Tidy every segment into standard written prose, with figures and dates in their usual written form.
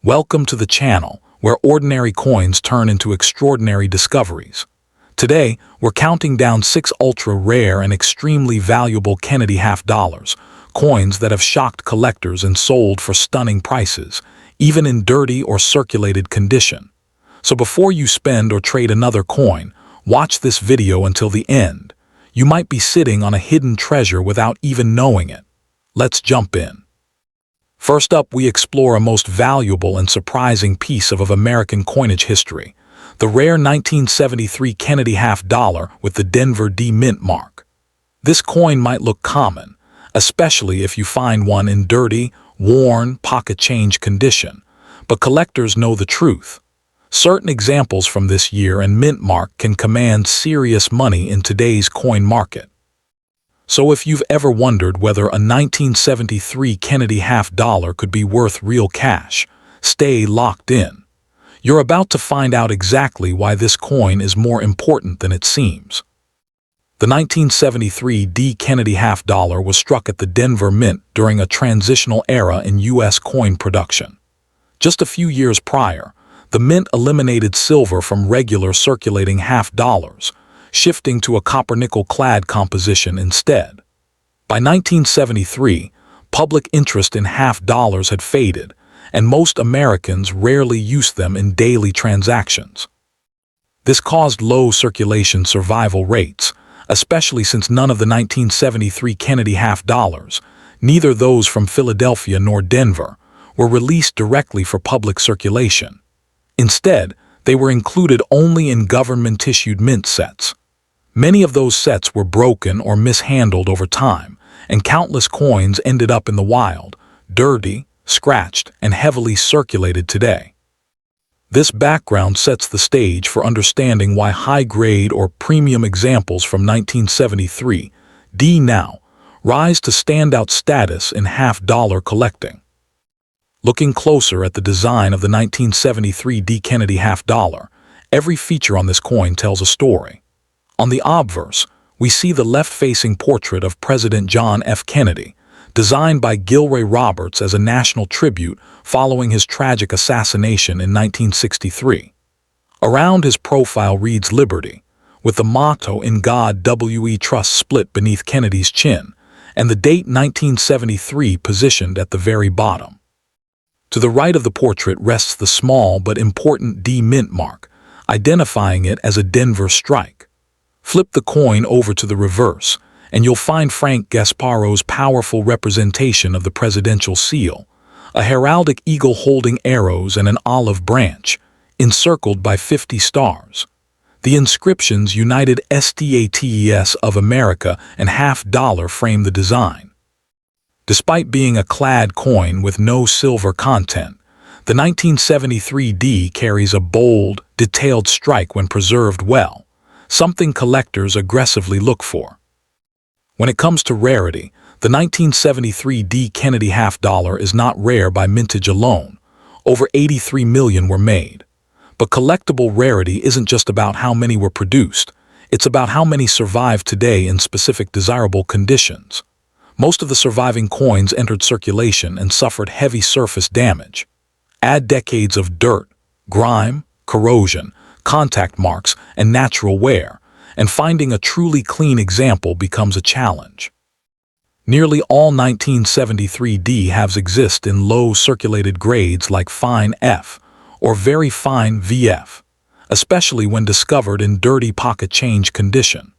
Welcome to the channel, where ordinary coins turn into extraordinary discoveries. Today, we're counting down 6 ultra-rare and extremely valuable Kennedy half-dollars, coins that have shocked collectors and sold for stunning prices, even in dirty or circulated condition. So before you spend or trade another coin, watch this video until the end. You might be sitting on a hidden treasure without even knowing it. Let's jump in. First up, we explore a most valuable and surprising piece of American coinage history, the rare 1973 Kennedy half-dollar with the Denver D mint mark. This coin might look common, especially if you find one in dirty, worn, pocket change condition, but collectors know the truth. Certain examples from this year and mint mark can command serious money in today's coin market. So if you've ever wondered whether a 1973 Kennedy half-dollar could be worth real cash, stay locked in. You're about to find out exactly why this coin is more important than it seems. The 1973 D Kennedy half-dollar was struck at the Denver Mint during a transitional era in U.S. coin production. Just a few years prior, the Mint eliminated silver from regular circulating half-dollars, shifting to a copper-nickel clad composition instead. By 1973, public interest in half-dollars had faded, and most Americans rarely used them in daily transactions. This caused low circulation survival rates, especially since none of the 1973 Kennedy half-dollars, neither those from Philadelphia nor Denver, were released directly for public circulation. Instead, they were included only in government-issued mint sets. Many of those sets were broken or mishandled over time, and countless coins ended up in the wild, dirty, scratched, and heavily circulated today. This background sets the stage for understanding why high-grade or premium examples from 1973 D now rise to standout status in half-dollar collecting. Looking closer at the design of the 1973 D Kennedy half-dollar, every feature on this coin tells a story. On the obverse, we see the left-facing portrait of President John F. Kennedy, designed by Gilray Roberts as a national tribute following his tragic assassination in 1963. Around his profile reads Liberty, with the motto "In God We Trust" split beneath Kennedy's chin, and the date 1973 positioned at the very bottom. To the right of the portrait rests the small but important D mint mark, identifying it as a Denver strike. Flip the coin over to the reverse, and you'll find Frank Gasparo's powerful representation of the presidential seal, a heraldic eagle holding arrows and an olive branch, encircled by 50 stars. The inscriptions United States of America and half-dollar frame the design. Despite being a clad coin with no silver content, the 1973 D carries a bold, detailed strike when preserved well, something collectors aggressively look for. When it comes to rarity, the 1973 D Kennedy half-dollar is not rare by mintage alone. Over 83 million were made. But collectible rarity isn't just about how many were produced, it's about how many survive today in specific desirable conditions. Most of the surviving coins entered circulation and suffered heavy surface damage. Add decades of dirt, grime, corrosion, contact marks, and natural wear, and finding a truly clean example becomes a challenge. Nearly all 1973 D halves exist in low circulated grades like fine F or very fine VF, especially when discovered in dirty pocket change condition.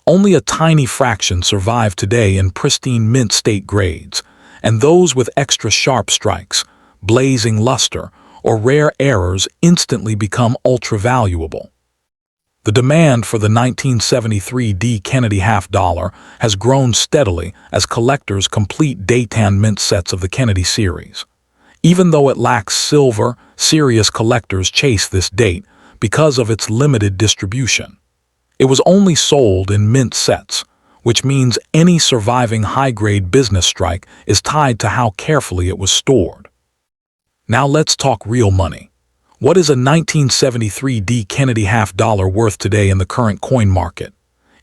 Only a tiny fraction survive today in pristine mint state grades, and those with extra sharp strikes, blazing luster, or rare errors instantly become ultra-valuable. The demand for the 1973 D Kennedy half-dollar has grown steadily as collectors complete daytime mint sets of the Kennedy series. Even though it lacks silver, serious collectors chase this date because of its limited distribution. It was only sold in mint sets, which means any surviving high-grade business strike is tied to how carefully it was stored. Now let's talk real money. What is a 1973 D Kennedy half-dollar worth today in the current coin market?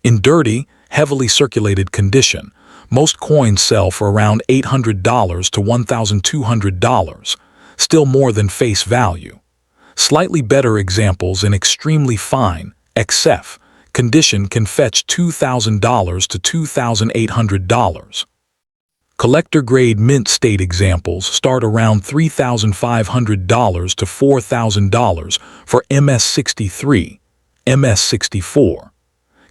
In dirty, heavily circulated condition, most coins sell for around $800 to $1,200, still more than face value. Slightly better examples in extremely fine, XF, condition can fetch $2,000 to $2,800. Collector-grade mint state examples start around $3,500 to $4,000 for MS63, MS64.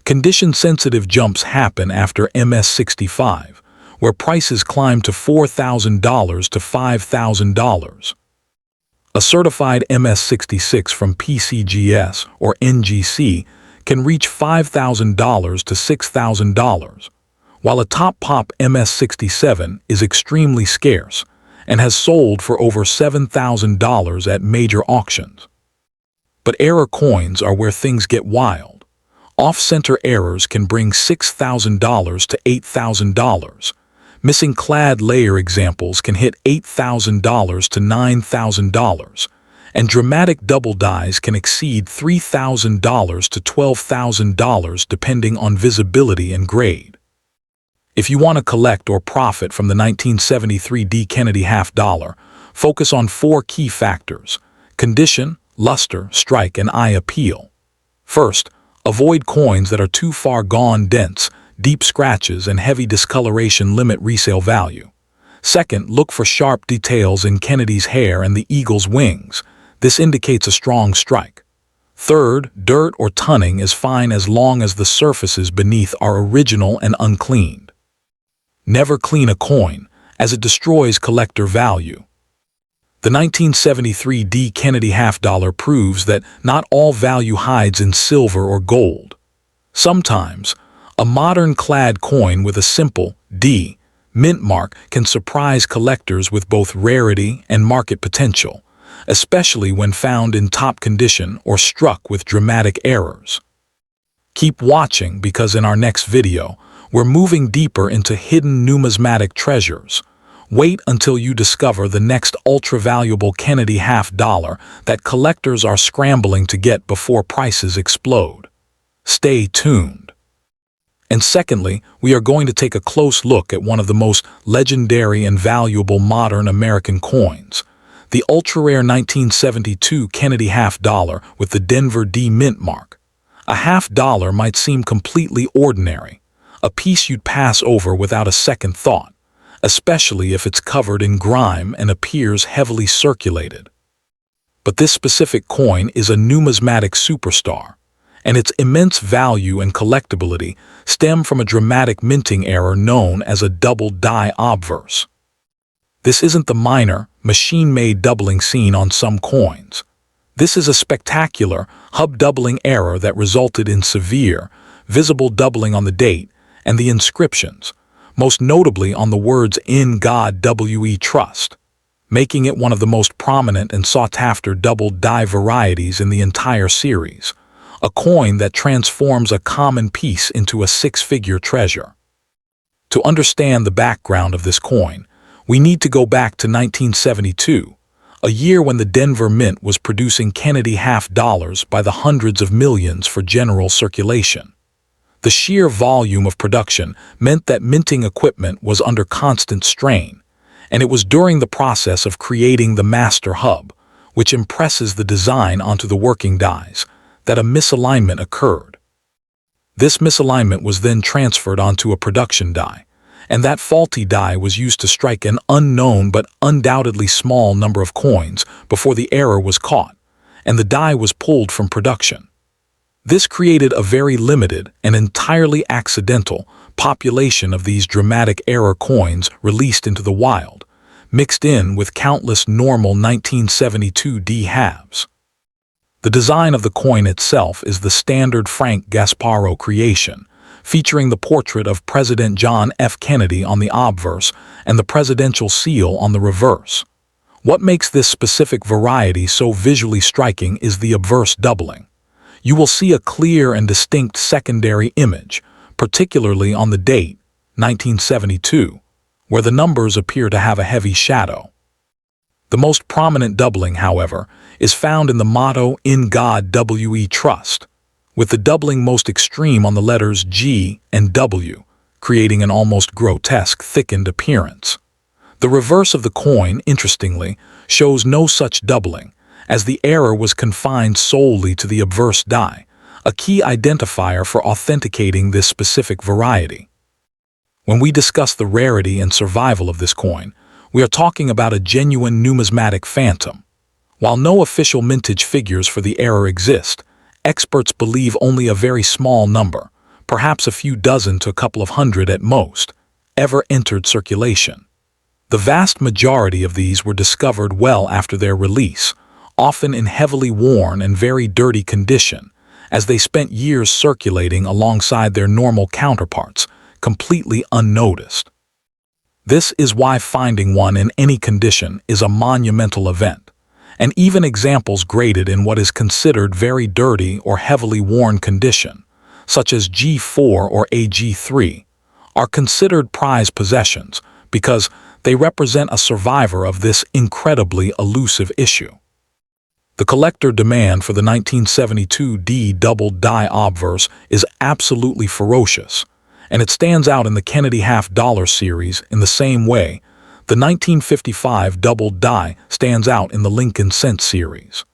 Condition-sensitive jumps happen after MS65, where prices climb to $4,000 to $5,000. A certified MS66 from PCGS or NGC can reach $5,000 to $6,000, while a top pop MS67 is extremely scarce and has sold for over $7,000 at major auctions. But error coins are where things get wild. Off-center errors can bring $6,000 to $8,000. Missing clad layer examples can hit $8,000 to $9,000, and dramatic double dies can exceed $3,000 to $12,000 depending on visibility and grade. If you want to collect or profit from the 1973 D. Kennedy half dollar, focus on 4 key factors: condition, luster, strike, and eye appeal. First, avoid coins that are too far gone dense, deep scratches, and heavy discoloration limit resale value. Second, look for sharp details in Kennedy's hair and the eagle's wings. This indicates a strong strike. Third, dirt or tunning is fine as long as the surfaces beneath are original and uncleaned. Never clean a coin, as it destroys collector value. The 1973 D. Kennedy half dollar proves that not all value hides in silver or gold. Sometimes, a modern clad coin with a simple D mint mark can surprise collectors with both rarity and market potential, especially when found in top condition or struck with dramatic errors. Keep watching because in our next video, we're moving deeper into hidden numismatic treasures. Wait until you discover the next ultra-valuable Kennedy half dollar that collectors are scrambling to get before prices explode. Stay tuned. And secondly, we are going to take a close look at one of the most legendary and valuable modern American coins, the ultra-rare 1972 Kennedy half dollar with the Denver D mint mark. A half dollar might seem completely ordinary, a piece you'd pass over without a second thought, especially if it's covered in grime and appears heavily circulated. But this specific coin is a numismatic superstar, and its immense value and collectability stem from a dramatic minting error known as a double die obverse. This isn't the minor, machine-made doubling seen on some coins. This is a spectacular, hub-doubling error that resulted in severe, visible doubling on the date and the inscriptions, most notably on the words "In God We Trust," making it one of the most prominent and sought-after double die varieties in the entire series, a coin that transforms a common piece into a 6-figure treasure. To understand the background of this coin, we need to go back to 1972, a year when the Denver Mint was producing Kennedy half dollars by the hundreds of millions for general circulation. The sheer volume of production meant that minting equipment was under constant strain, and it was during the process of creating the master hub, which impresses the design onto the working dies, that a misalignment occurred. This misalignment was then transferred onto a production die, and that faulty die was used to strike an unknown but undoubtedly small number of coins before the error was caught, and the die was pulled from production. This created a very limited and entirely accidental population of these dramatic error coins released into the wild, mixed in with countless normal 1972 D halves. The design of the coin itself is the standard Frank Gasparro creation, featuring the portrait of President John F. Kennedy on the obverse and the presidential seal on the reverse. What makes this specific variety so visually striking is the obverse doubling. You will see a clear and distinct secondary image, particularly on the date, 1972, where the numbers appear to have a heavy shadow. The most prominent doubling, however, is found in the motto "In God We Trust," with the doubling most extreme on the letters G and W, creating an almost grotesque thickened appearance. The reverse of the coin, interestingly, shows no such doubling, as the error was confined solely to the obverse die, a key identifier for authenticating this specific variety. When we discuss the rarity and survival of this coin, we are talking about a genuine numismatic phantom. While no official mintage figures for the error exist, experts believe only a very small number, perhaps a few dozen to a couple of hundred at most, ever entered circulation. The vast majority of these were discovered well after their release, often in heavily worn and very dirty condition, as they spent years circulating alongside their normal counterparts, completely unnoticed. This is why finding one in any condition is a monumental event, and even examples graded in what is considered very dirty or heavily worn condition, such as G4 or AG3, are considered prized possessions because they represent a survivor of this incredibly elusive issue. The collector demand for the 1972 D double die obverse is absolutely ferocious, and it stands out in the Kennedy half-dollar series in the same way the 1955 double die stands out in the Lincoln cent series.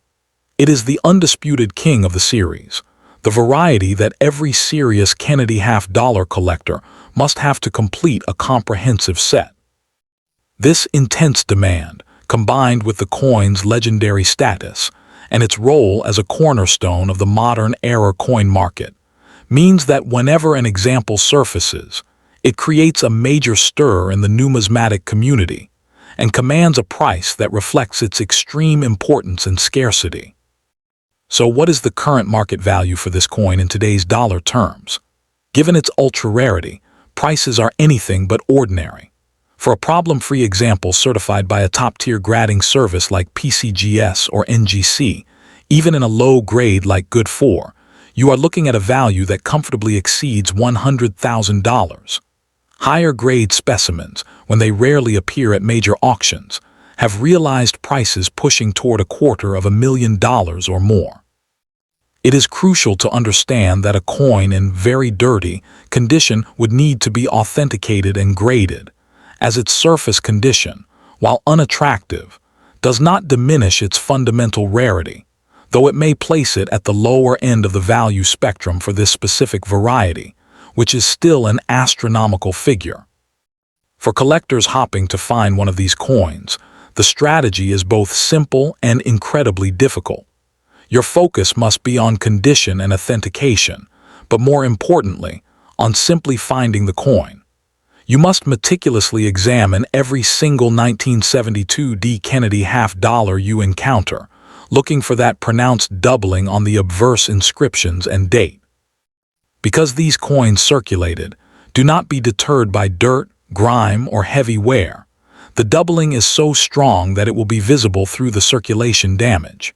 It is the undisputed king of the series, the variety that every serious Kennedy half-dollar collector must have to complete a comprehensive set. This intense demand, combined with the coin's legendary status and its role as a cornerstone of the modern era coin market, means that whenever an example surfaces, it creates a major stir in the numismatic community and commands a price that reflects its extreme importance and scarcity. So what is the current market value for this coin in today's dollar terms? Given its ultra-rarity, prices are anything but ordinary. For a problem-free example certified by a top-tier grading service like PCGS or NGC, even in a low grade like Good 4, you are looking at a value that comfortably exceeds $100,000. Higher grade specimens, when they rarely appear at major auctions, have realized prices pushing toward $250,000 or more. It is crucial to understand that a coin in very dirty condition would need to be authenticated and graded, as its surface condition, while unattractive, does not diminish its fundamental rarity, though it may place it at the lower end of the value spectrum for this specific variety, which is still an astronomical figure. For collectors hopping to find one of these coins, the strategy is both simple and incredibly difficult. Your focus must be on condition and authentication, but more importantly, on simply finding the coin. You must meticulously examine every single 1972 D Kennedy half-dollar you encounter, looking for that pronounced doubling on the obverse inscriptions and date. Because these coins circulated, do not be deterred by dirt, grime, or heavy wear. The doubling is so strong that it will be visible through the circulation damage.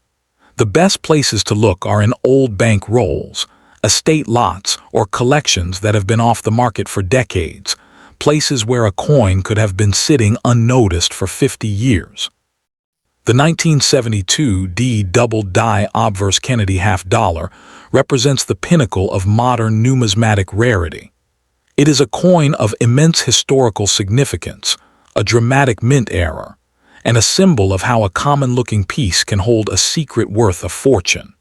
The best places to look are in old bank rolls, estate lots, or collections that have been off the market for decades, places where a coin could have been sitting unnoticed for 50 years. The 1972 D double die obverse Kennedy half-dollar represents the pinnacle of modern numismatic rarity. It is a coin of immense historical significance, a dramatic mint error, and a symbol of how a common-looking piece can hold a secret worth a fortune.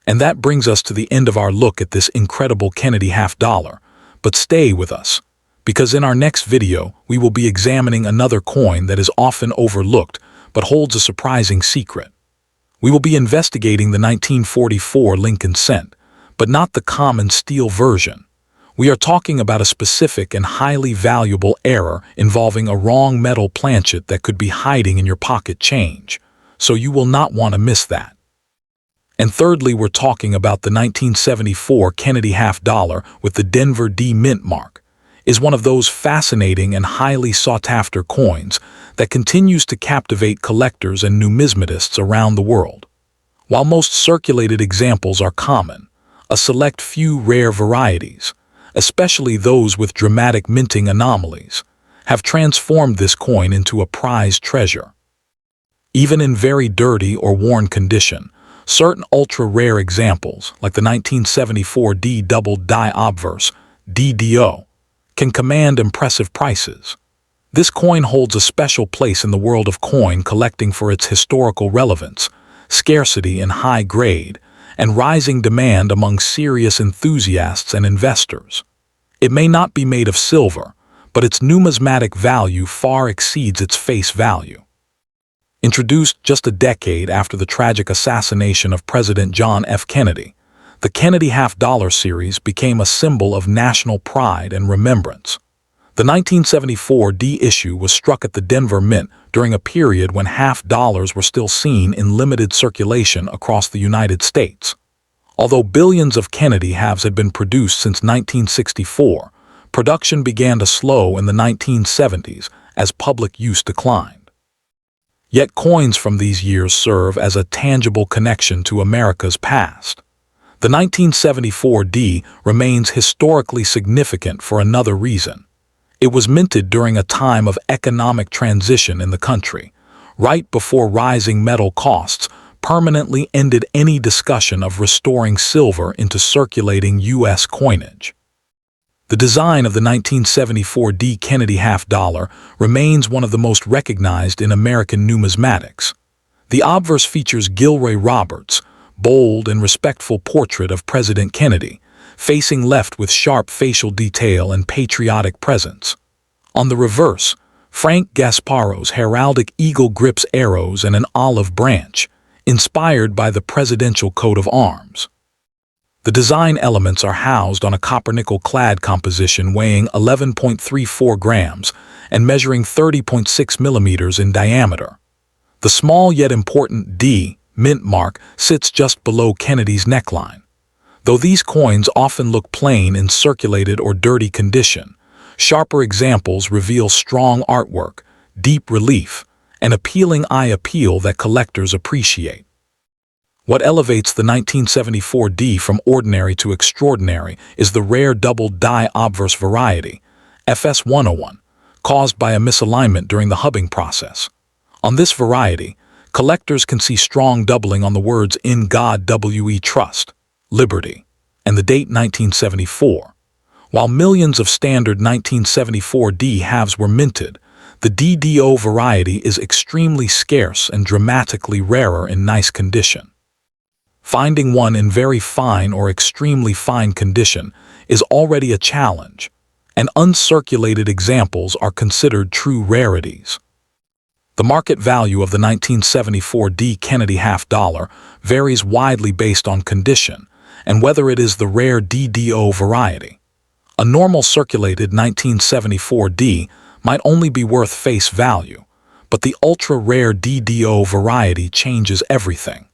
And that brings us to the end of our look at this incredible Kennedy half-dollar, but stay with us, because in our next video we will be examining another coin that is often overlooked but holds a surprising secret. We will be investigating the 1944 Lincoln cent, but not the common steel version. We are talking about a specific and highly valuable error involving a wrong metal planchet that could be hiding in your pocket change, so you will not want to miss that. And thirdly, we're talking about the 1974 Kennedy half-dollar with the Denver D mint mark. Is one of those fascinating and highly sought-after coins that continues to captivate collectors and numismatists around the world. While most circulated examples are common, a select few rare varieties, especially those with dramatic minting anomalies, have transformed this coin into a prized treasure. Even in very dirty or worn condition, certain ultra-rare examples, like the 1974 D double die obverse, DDO, can command impressive prices. This coin holds a special place in the world of coin collecting for its historical relevance, scarcity and high grade, and rising demand among serious enthusiasts and investors. It may not be made of silver, but its numismatic value far exceeds its face value. Introduced just a decade after the tragic assassination of President John F. Kennedy, the Kennedy half-dollar series became a symbol of national pride and remembrance. The 1974 D issue was struck at the Denver Mint during a period when half-dollars were still seen in limited circulation across the United States. Although billions of Kennedy halves had been produced since 1964, production began to slow in the 1970s as public use declined. Yet coins from these years serve as a tangible connection to America's past. The 1974 D remains historically significant for another reason. It was minted during a time of economic transition in the country, right before rising metal costs permanently ended any discussion of restoring silver into circulating U.S. coinage. The design of the 1974 D Kennedy half-dollar remains one of the most recognized in American numismatics. The obverse features Gilroy Roberts' bold and respectful portrait of President Kennedy, facing left with sharp facial detail and patriotic presence. On the reverse, Frank Gasparo's heraldic eagle grips arrows and an olive branch, inspired by the presidential coat of arms. The design elements are housed on a copper-nickel-clad composition weighing 11.34 grams and measuring 30.6 millimeters in diameter. The small yet important D mint mark sits just below Kennedy's neckline. Though these coins often look plain in circulated or dirty condition, sharper examples reveal strong artwork, deep relief, and appealing eye appeal that collectors appreciate. What elevates the 1974 D from ordinary to extraordinary is the rare double-die obverse variety, FS101, caused by a misalignment during the hubbing process. On this variety, collectors can see strong doubling on the words "In God We Trust," "Liberty," and the date 1974. While millions of standard 1974 D halves were minted, the DDO variety is extremely scarce and dramatically rarer in nice condition. Finding one in very fine or extremely fine condition is already a challenge, and uncirculated examples are considered true rarities. The market value of the 1974 D Kennedy half-dollar varies widely based on condition and whether it is the rare DDO variety. A normal circulated 1974 D might only be worth face value, but the ultra-rare DDO variety changes everything.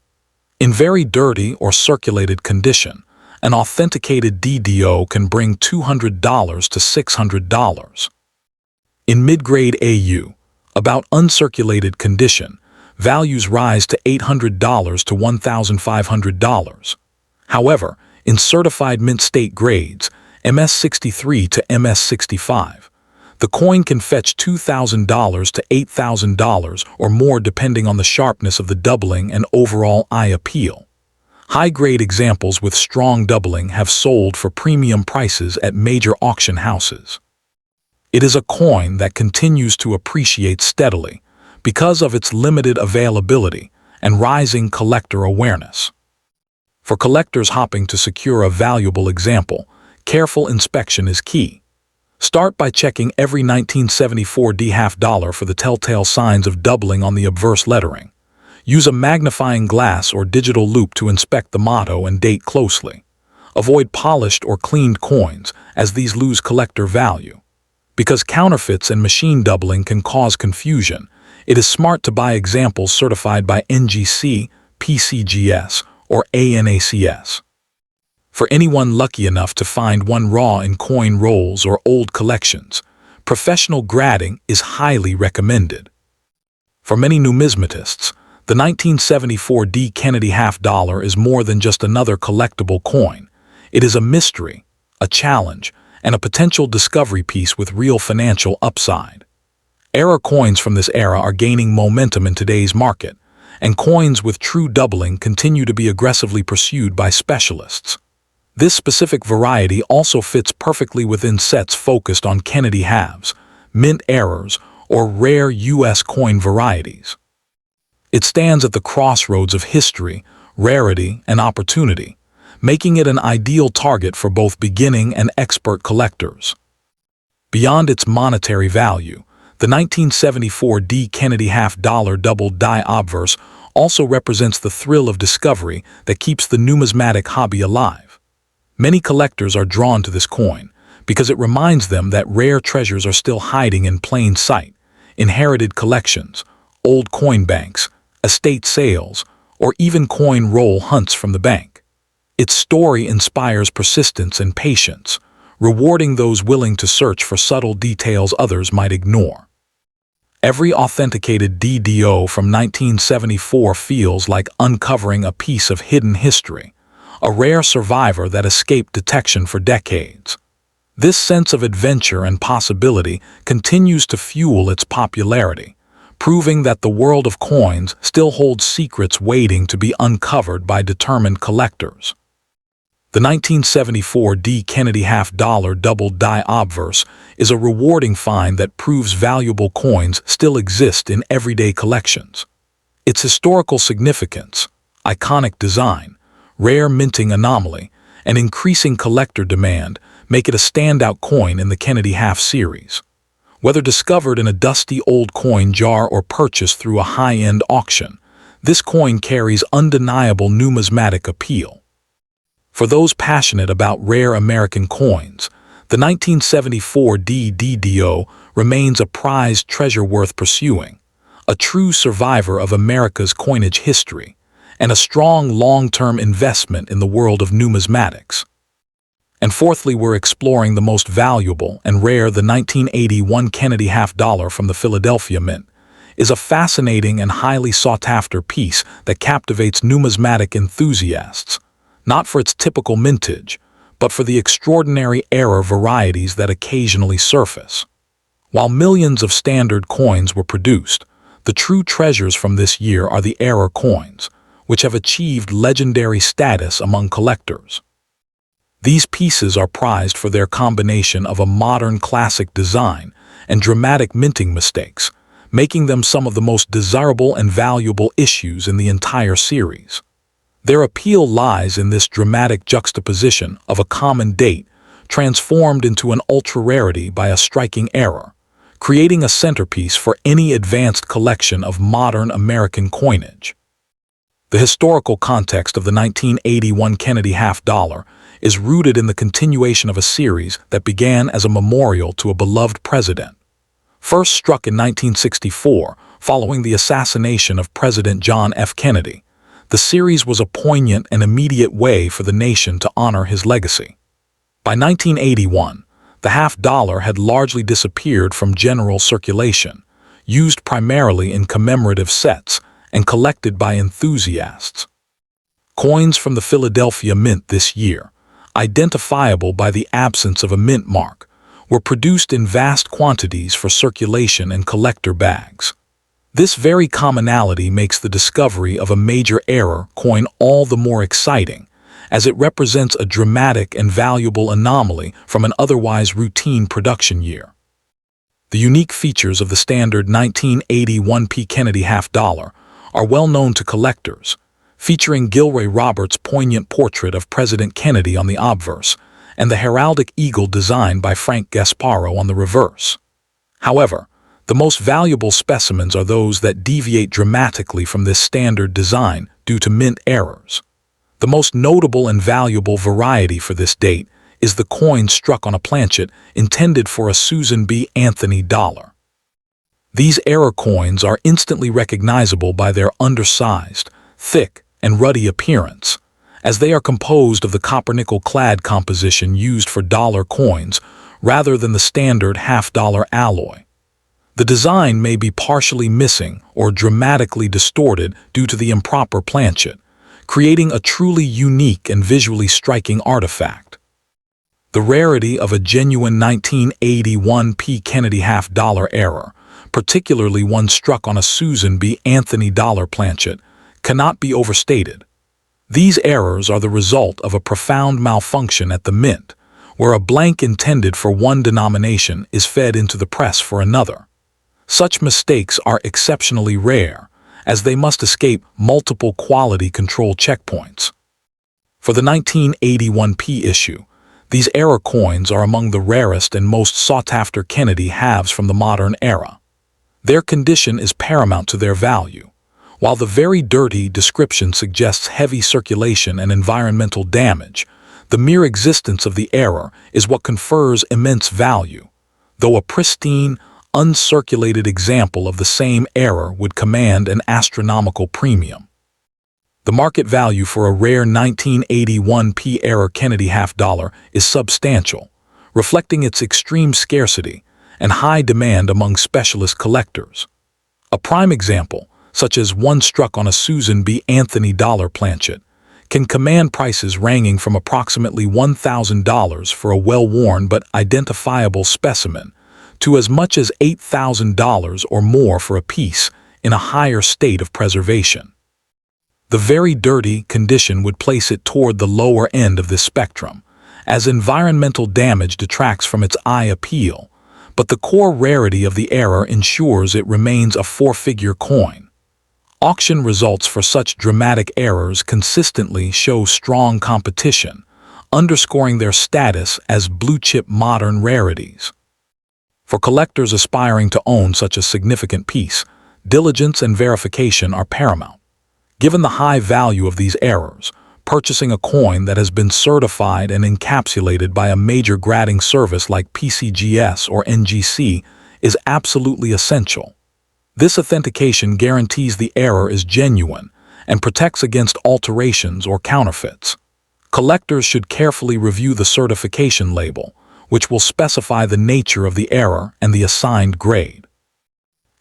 In very dirty or circulated condition, an authenticated DDO can bring $200 to $600. In mid-grade AU, about uncirculated condition, values rise to $800 to $1,500. However, in certified mint state grades, MS63 to MS65, the coin can fetch $2,000 to $8,000 or more depending on the sharpness of the doubling and overall eye appeal. High-grade examples with strong doubling have sold for premium prices at major auction houses. It is a coin that continues to appreciate steadily because of its limited availability and rising collector awareness. For collectors hopping to secure a valuable example, careful inspection is key. Start by checking every 1974 D half-dollar for the telltale signs of doubling on the obverse lettering. Use a magnifying glass or digital loupe to inspect the motto and date closely. Avoid polished or cleaned coins, as these lose collector value. Because counterfeits and machine doubling can cause confusion, it is smart to buy examples certified by NGC, PCGS, or ANACS. For anyone lucky enough to find one raw in coin rolls or old collections, professional grading is highly recommended. For many numismatists, the 1974 D Kennedy half-dollar is more than just another collectible coin. It is a mystery, a challenge, and a potential discovery piece with real financial upside. Era coins from this era are gaining momentum in today's market, and coins with true doubling continue to be aggressively pursued by specialists. This specific variety also fits perfectly within sets focused on Kennedy halves, mint errors, or rare U.S. coin varieties. It stands at the crossroads of history, rarity, and opportunity, making it an ideal target for both beginning and expert collectors. Beyond its monetary value, the 1974 D. Kennedy half-dollar double-die obverse also represents the thrill of discovery that keeps the numismatic hobby alive. Many collectors are drawn to this coin because it reminds them that rare treasures are still hiding in plain sight: inherited collections, old coin banks, estate sales, or even coin roll hunts from the bank. Its story inspires persistence and patience, rewarding those willing to search for subtle details others might ignore. Every authenticated DDO from 1974 feels like uncovering a piece of hidden history, a rare survivor that escaped detection for decades. This sense of adventure and possibility continues to fuel its popularity, proving that the world of coins still holds secrets waiting to be uncovered by determined collectors. The 1974 D. Kennedy half-dollar double-die obverse is a rewarding find that proves valuable coins still exist in everyday collections. Its historical significance, iconic design, rare minting anomaly, and increasing collector demand make it a standout coin in the Kennedy half series. Whether discovered in a dusty old coin jar or purchased through a high-end auction, this coin carries undeniable numismatic appeal. For those passionate about rare American coins, the 1974 DDO remains a prized treasure worth pursuing, a true survivor of America's coinage history, and a strong long-term investment in the world of numismatics. And fourthly, we're exploring the most valuable and rare. The 1981 Kennedy half-dollar from the Philadelphia Mint is a fascinating and highly sought-after piece that captivates numismatic enthusiasts, not for its typical mintage, but for the extraordinary error varieties that occasionally surface. While millions of standard coins were produced, the true treasures from this year are the error coins, which have achieved legendary status among collectors. These pieces are prized for their combination of a modern classic design and dramatic minting mistakes, making them some of the most desirable and valuable issues in the entire series. Their appeal lies in this dramatic juxtaposition of a common date transformed into an ultra-rarity by a striking error, creating a centerpiece for any advanced collection of modern American coinage. The historical context of the 1981 Kennedy half-dollar is rooted in the continuation of a series that began as a memorial to a beloved president. First struck in 1964, following the assassination of President John F. Kennedy, the series was a poignant and immediate way for the nation to honor his legacy. By 1981, the half-dollar had largely disappeared from general circulation, used primarily in commemorative sets and collected by enthusiasts. Coins from the Philadelphia Mint this year, identifiable by the absence of a mint mark, were produced in vast quantities for circulation and collector bags. This very commonality makes the discovery of a major error coin all the more exciting, as it represents a dramatic and valuable anomaly from an otherwise routine production year. The unique features of the standard 1981 P. Kennedy half-dollar are well known to collectors, featuring Gilroy Roberts' poignant portrait of President Kennedy on the obverse and the heraldic eagle design by Frank Gasparro on the reverse. However, the most valuable specimens are those that deviate dramatically from this standard design due to mint errors. The most notable and valuable variety for this date is the coin struck on a planchet intended for a Susan B. Anthony dollar. These error coins are instantly recognizable by their undersized, thick, and ruddy appearance, as they are composed of the copper-nickel clad composition used for dollar coins rather than the standard half-dollar alloy. The design may be partially missing or dramatically distorted due to the improper planchet, creating a truly unique and visually striking artifact. The rarity of a genuine 1981 P. Kennedy half-dollar error, particularly one struck on a Susan B. Anthony dollar planchet, cannot be overstated. These errors are the result of a profound malfunction at the mint, where a blank intended for one denomination is fed into the press for another. Such mistakes are exceptionally rare, as they must escape multiple quality control checkpoints. For the 1981p issue, these error coins are among the rarest and most sought-after Kennedy halves from the modern era. Their condition is paramount to their value. While the very dirty description suggests heavy circulation and environmental damage, the mere existence of the error is what confers immense value, though a pristine, uncirculated example of the same error would command an astronomical premium. The market value for a rare 1981p error Kennedy half-dollar is substantial, reflecting its extreme scarcity and high demand among specialist collectors. A prime example, such as one struck on a Susan B. Anthony dollar planchet, can command prices ranging from approximately $1,000 for a well-worn but identifiable specimen to as much as $8,000 or more for a piece in a higher state of preservation. The very dirty condition would place it toward the lower end of this spectrum, as environmental damage detracts from its eye appeal, but the core rarity of the error ensures it remains a four-figure coin. Auction results for such dramatic errors consistently show strong competition, underscoring their status as blue-chip modern rarities. For collectors aspiring to own such a significant piece, diligence and verification are paramount. Given the high value of these errors, purchasing a coin that has been certified and encapsulated by a major grading service like PCGS or NGC is absolutely essential. This authentication guarantees the error is genuine and protects against alterations or counterfeits. Collectors should carefully review the certification label, which will specify the nature of the error and the assigned grade.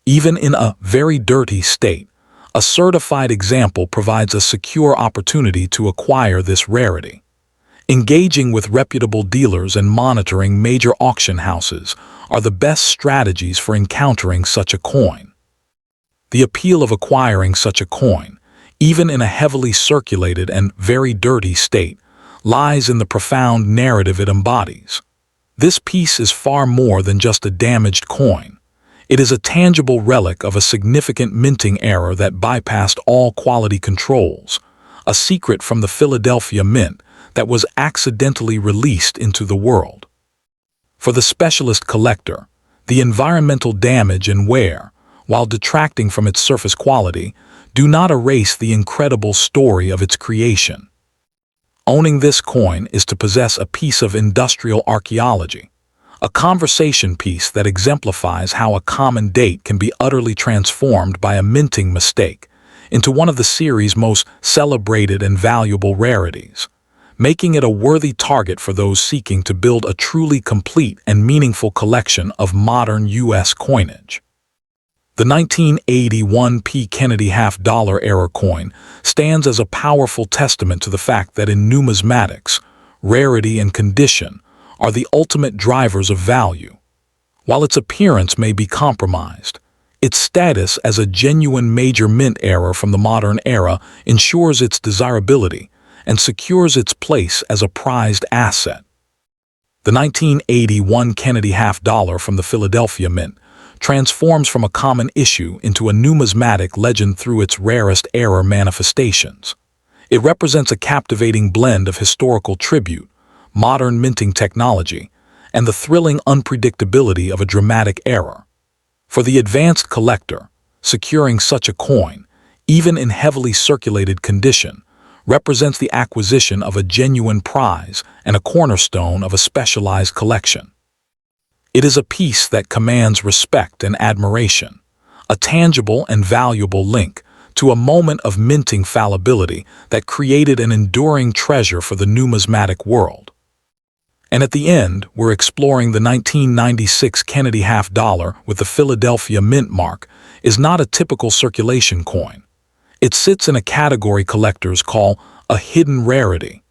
Even in a very dirty state, a certified example provides a secure opportunity to acquire this rarity. Engaging with reputable dealers and monitoring major auction houses are the best strategies for encountering such a coin. The appeal of acquiring such a coin, even in a heavily circulated and very dirty state, lies in the profound narrative it embodies. This piece is far more than just a damaged coin. It is a tangible relic of a significant minting error that bypassed all quality controls, a secret from the Philadelphia Mint that was accidentally released into the world. For the specialist collector, the environmental damage and wear, while detracting from its surface quality, do not erase the incredible story of its creation. Owning this coin is to possess a piece of industrial archaeology, a conversation piece that exemplifies how a common date can be utterly transformed by a minting mistake into one of the series' most celebrated and valuable rarities, making it a worthy target for those seeking to build a truly complete and meaningful collection of modern U.S. coinage. The 1981p Kennedy half-dollar error coin stands as a powerful testament to the fact that in numismatics, rarity and condition are the ultimate drivers of value. While its appearance may be compromised, its status as a genuine major mint error from the modern era ensures its desirability and secures its place as a prized asset. The 1981 Kennedy half-dollar from the Philadelphia Mint transforms from a common issue into a numismatic legend through its rarest error manifestations. It represents a captivating blend of historical tribute, modern minting technology, and the thrilling unpredictability of a dramatic error. For the advanced collector, securing such a coin, even in heavily circulated condition, represents the acquisition of a genuine prize and a cornerstone of a specialized collection. It is a piece that commands respect and admiration, a tangible and valuable link to a moment of minting fallibility that created an enduring treasure for the numismatic world. And at the end, we're exploring the 1996 Kennedy half-dollar with the Philadelphia Mint mark is not a typical circulation coin. It sits in a category collectors call a hidden rarity,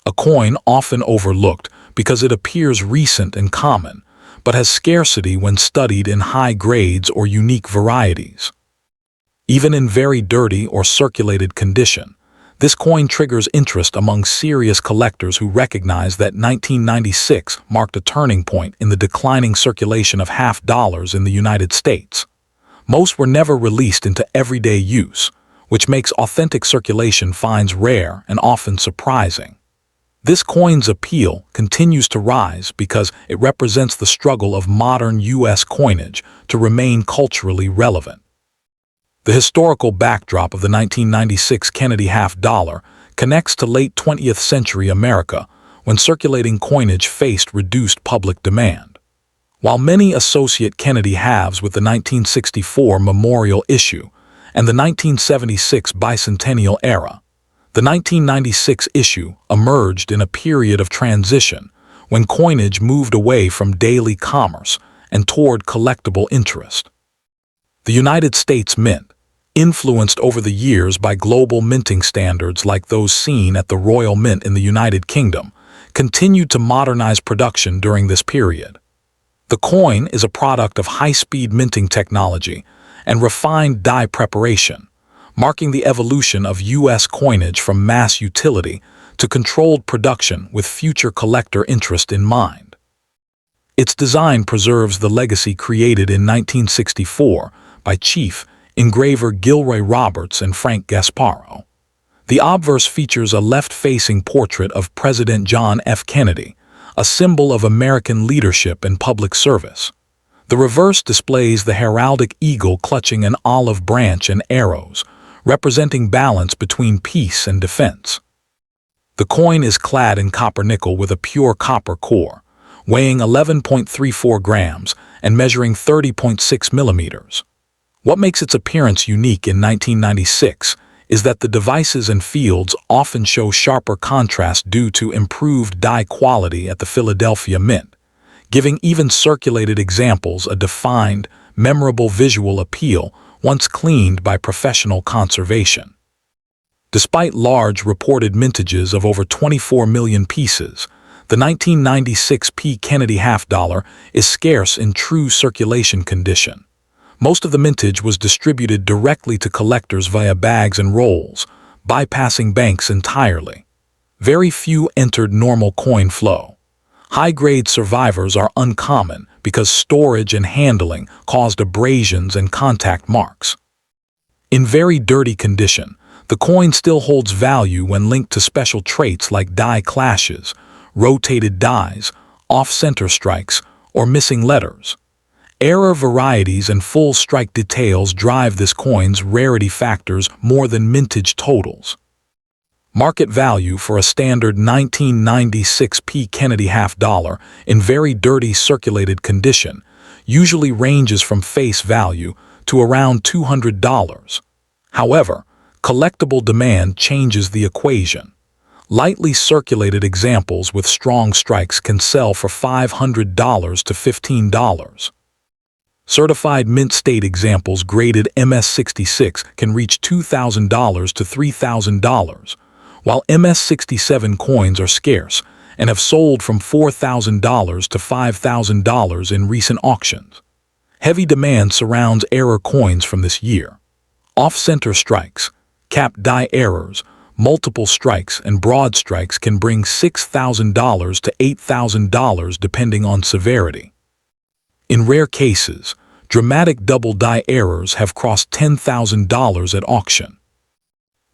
a coin often overlooked because it appears recent and common, but has scarcity when studied in high grades or unique varieties. Even in very dirty or circulated condition, This coin triggers interest among serious collectors who recognize that 1996 marked a turning point in the declining circulation of half dollars in the United States. Most were never released into everyday use, which makes authentic circulation finds rare and often surprising. This coin's appeal continues to rise because it represents the struggle of modern U.S. coinage to remain culturally relevant. The historical backdrop of the 1996 Kennedy half dollar connects to late 20th century America when circulating coinage faced reduced public demand. While many associate Kennedy halves with the 1964 memorial issue and the 1976 bicentennial era, the 1996 issue emerged in a period of transition when coinage moved away from daily commerce and toward collectible interest. The United States Mint, influenced over the years by global minting standards like those seen at the Royal Mint in the United Kingdom, continued to modernize production during this period. The coin is a product of high-speed minting technology and refined die preparation, marking the evolution of U.S. coinage from mass utility to controlled production with future collector interest in mind. Its design preserves the legacy created in 1964 by Chief engraver Gilroy Roberts and Frank Gasparro. The obverse features a left-facing portrait of President John F. Kennedy, a symbol of American leadership and public service. The reverse displays the heraldic eagle clutching an olive branch and arrows, representing balance between peace and defense. The coin is clad in copper-nickel with a pure copper core, weighing 11.34 grams and measuring 30.6 millimeters. What makes its appearance unique in 1996 is that the devices and fields often show sharper contrast due to improved die quality at the Philadelphia Mint, giving even circulated examples a defined, memorable visual appeal once cleaned by professional conservation. Despite large reported mintages of over 24 million pieces, the 1996 P. Kennedy half dollar is scarce in true circulation condition. Most of the mintage was distributed directly to collectors via bags and rolls, bypassing banks entirely. Very few entered normal coin flow. High-grade survivors are uncommon because storage and handling caused abrasions and contact marks. In very dirty condition, the coin still holds value when linked to special traits like die clashes, rotated dies, off-center strikes, or missing letters. Error varieties and full strike details drive this coin's rarity factors more than mintage totals. Market value for a standard 1996 P. Kennedy half dollar in very dirty circulated condition usually ranges from face value to around $200. However, collectible demand changes the equation. Lightly circulated examples with strong strikes can sell for $500 to $15. Certified mint state examples graded MS66 can reach $2,000 to $3,000, while MS67 coins are scarce and have sold from $4,000 to $5,000 in recent auctions. Heavy demand surrounds error coins from this year. Off-center strikes, capped die errors, multiple strikes, and broad strikes can bring $6,000 to $8,000 depending on severity. In rare cases, dramatic double die errors have crossed $10,000 at auction.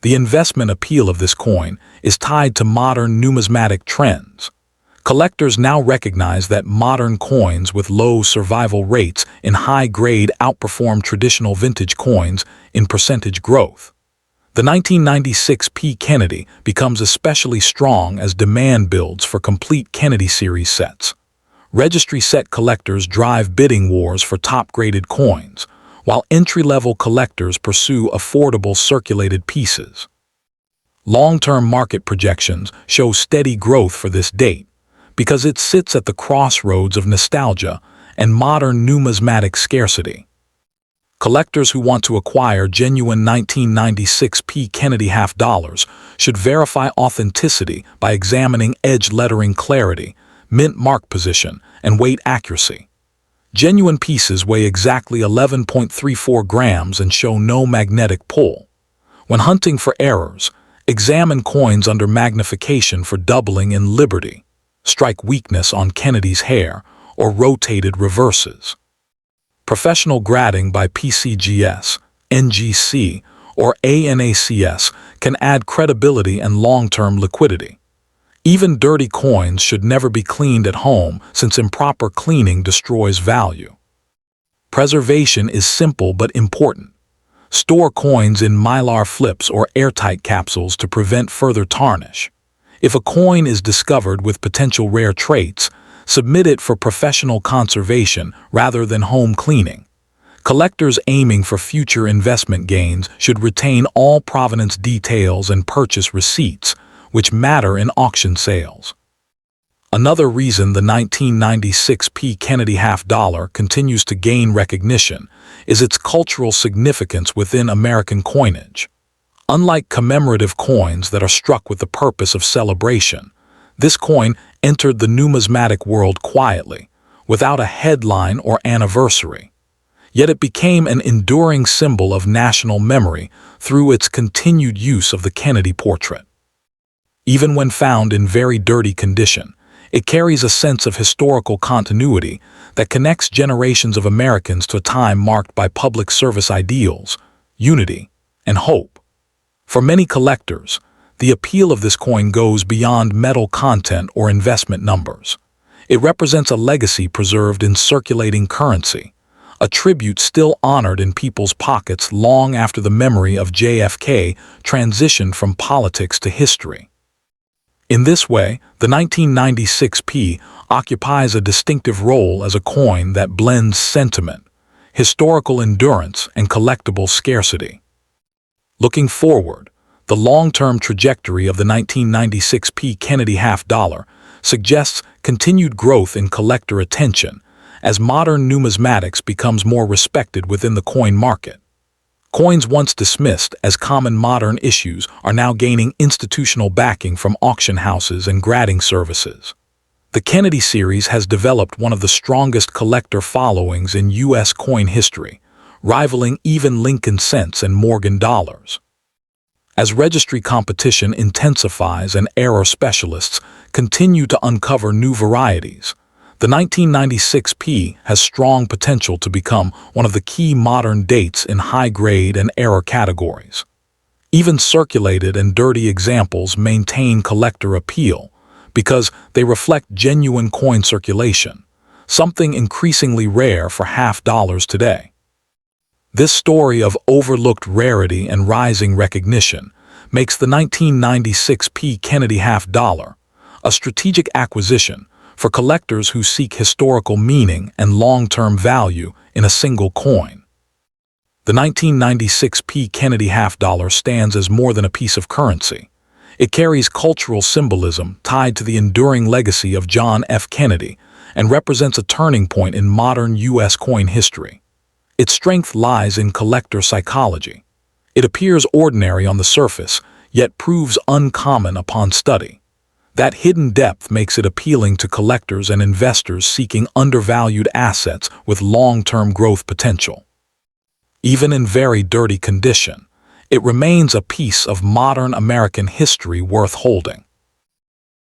The investment appeal of this coin is tied to modern numismatic trends. Collectors now recognize that modern coins with low survival rates in high grade outperform traditional vintage coins in percentage growth. The 1996 P. Kennedy becomes especially strong as demand builds for complete Kennedy series sets. Registry set collectors drive bidding wars for top-graded coins, while entry-level collectors pursue affordable circulated pieces. Long-term market projections show steady growth for this date because it sits at the crossroads of nostalgia and modern numismatic scarcity. Collectors who want to acquire genuine 1996 P. Kennedy half dollars should verify authenticity by examining edge lettering clarity, mint mark position, and weight accuracy. Genuine pieces weigh exactly 11.34 grams and show no magnetic pull. When hunting for errors, Examine coins under magnification for doubling in Liberty, strike weakness on Kennedy's hair, or rotated reverses. Professional grading by PCGS, NGC, or ANACS can add credibility and long-term liquidity. Even dirty coins should never be cleaned at home since improper cleaning destroys value. Preservation is simple but important. Store coins in Mylar flips or airtight capsules to prevent further tarnish. If a coin is discovered with potential rare traits, submit it for professional conservation rather than home cleaning. Collectors aiming for future investment gains should retain all provenance details and purchase receipts, which matter in auction sales. Another reason the 1996 P. Kennedy half-dollar continues to gain recognition is its cultural significance within American coinage. Unlike commemorative coins that are struck with the purpose of celebration, this coin entered the numismatic world quietly, without a headline or anniversary. Yet it became an enduring symbol of national memory through its continued use of the Kennedy portrait. Even when found in very dirty condition, it carries a sense of historical continuity that connects generations of Americans to a time marked by public service ideals, unity, and hope. For many collectors, the appeal of this coin goes beyond metal content or investment numbers. It represents a legacy preserved in circulating currency, a tribute still honored in people's pockets long after the memory of JFK transitioned from politics to history. In this way, the 1996 P occupies a distinctive role as a coin that blends sentiment, historical endurance, and collectible scarcity. Looking forward, the long-term trajectory of the 1996 P. Kennedy half-dollar suggests continued growth in collector attention as modern numismatics becomes more respected within the coin market. Coins once dismissed as common modern issues are now gaining institutional backing from auction houses and grading services. The Kennedy series has developed one of the strongest collector followings in U.S. coin history, rivaling even Lincoln cents and Morgan dollars. As registry competition intensifies and error specialists continue to uncover new varieties, the 1996 P has strong potential to become one of the key modern dates in high-grade and error categories. Even circulated and dirty examples maintain collector appeal because they reflect genuine coin circulation, something increasingly rare for half-dollars today. This story of overlooked rarity and rising recognition makes the 1996 P. Kennedy half-dollar a strategic acquisition for collectors who seek historical meaning and long-term value in a single coin. The 1996 P. Kennedy half-dollar stands as more than a piece of currency. It carries cultural symbolism tied to the enduring legacy of John F. Kennedy and represents a turning point in modern U.S. coin history. Its strength lies in collector psychology. It appears ordinary on the surface, yet proves uncommon upon study. That hidden depth makes it appealing to collectors and investors seeking undervalued assets with long-term growth potential. Even in very dirty condition, it remains a piece of modern American history worth holding.